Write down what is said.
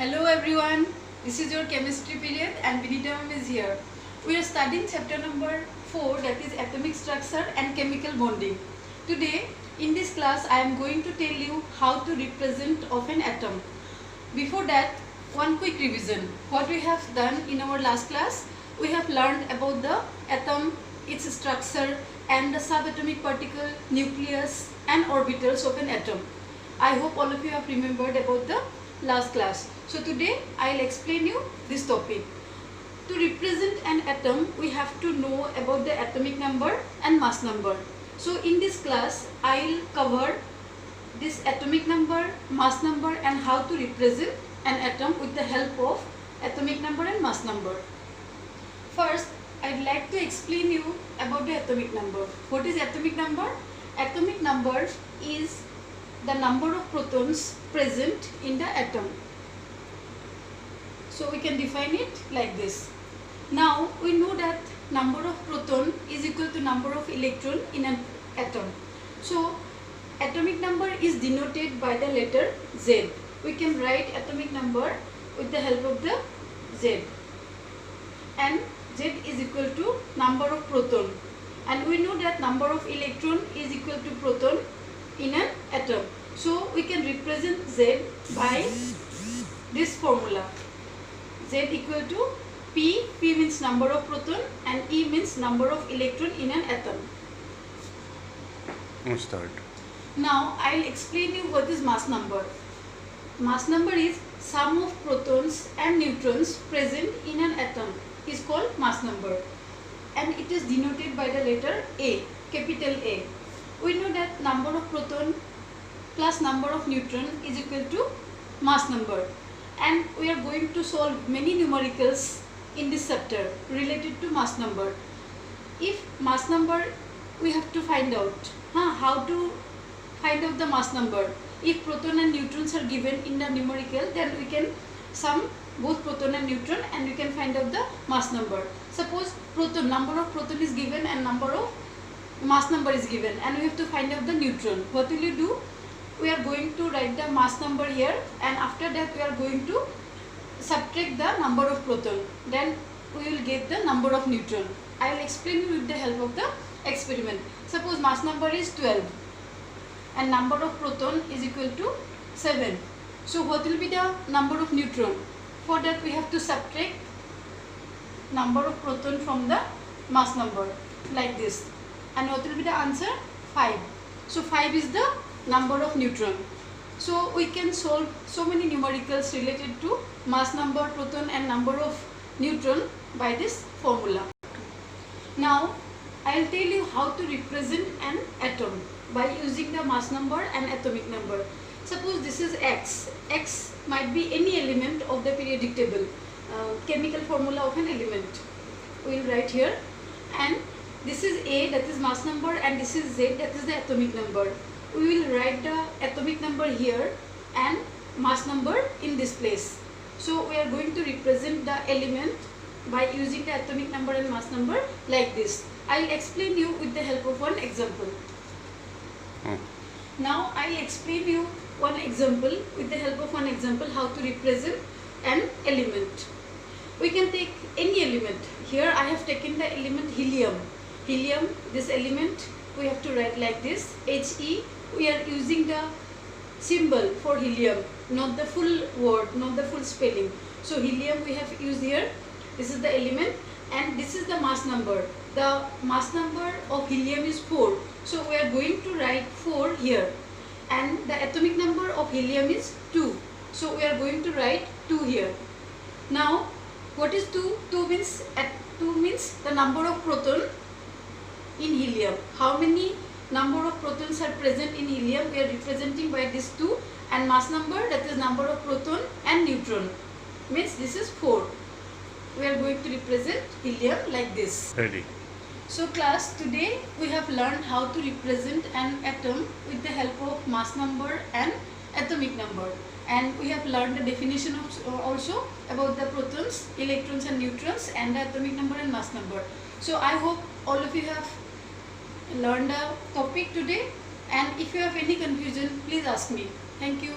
Hello everyone, this is your chemistry period and Vinita ma'am is here. We are studying chapter number 4, that is atomic structure and chemical bonding. Today in this class I am going to tell you how to represent of an atom. Before that, one quick revision. What we have done in our last class, we have learned about the atom, its structure and the subatomic particle, nucleus and orbitals of an atom. I hope all of you have remembered about the last class. So today I will explain you this topic. To represent an atom, we have to know about the atomic number and mass number. So in this class I will cover this atomic number, mass number and how to represent an atom with the help of atomic number and mass number. First, I'd like to explain you about the atomic number. What is atomic number? Atomic number is the number of protons present in the atom. So we can define it like this. Now we know that number of proton is equal to number of electron in an atom. So atomic number is denoted by the letter Z. We can write atomic number with the help of the Z. And Z is equal to number of proton. And we know that number of electron is equal to proton in an atom. So we can represent Z by this formula. Z equal to P means number of proton and E means number of electron in an atom. Start. Now I will explain you what is mass number. Mass number is sum of protons and neutrons present in an atom is called mass number, and it is denoted by the letter A, capital A. We know that number of proton plus number of neutron is equal to mass number, and we are going to solve many numericals in this chapter related to mass number. If mass number, we have to find out how to find out the mass number. If proton and neutrons are given in the numerical, then we can sum both proton and neutron and we can find out the mass number. Suppose proton, number of proton is given and number of mass number is given, and we have to find out the neutron. What will you do? We are going to write the mass number here, and after that we are going to subtract the number of proton. Then we will get the number of neutron. I will explain you with the help of the experiment. Suppose mass number is 12 and number of proton is equal to 7. So what will be the number of neutron? For that we have to subtract number of proton from the mass number like this. And what will be the answer? 5. So 5 is the number of neutron. So we can solve so many numericals related to mass number, proton and number of neutron by this formula. Now I will tell you how to represent an atom by using the mass number and atomic number. Suppose this is X. X might be any element of the periodic table, chemical formula of an element. We will write here, and this is A, that is mass number, and this is Z, that is the atomic number. We will write the atomic number here and mass number in this place. So we are going to represent the element by using the atomic number and mass number like this. I will explain you with the help of one example. Now I will explain you one example with the help of one example how to represent an element. We can take any element. Here I have taken the element helium. Helium, this element we have to write like this, He. We are using the symbol for helium, not the full word, not the full spelling. So helium we have used here. This is the element and this is the mass number. The mass number of helium is 4. So we are going to write 4 here. And the atomic number of helium is 2. So we are going to write 2 here. Now what is 2? 2 means the number of proton in helium. How many number of protons are present in helium? We are representing by this 2, and mass number, that is number of proton and neutron, means this is 4. We are going to represent helium like this. Ready. So class, today we have learned how to represent an atom with the help of mass number and atomic number, and we have learned the definition of also about the protons, electrons and neutrons, and the atomic number and mass number. So I hope all of you have learned the topic today, and if you have any confusion, please ask me. Thank you.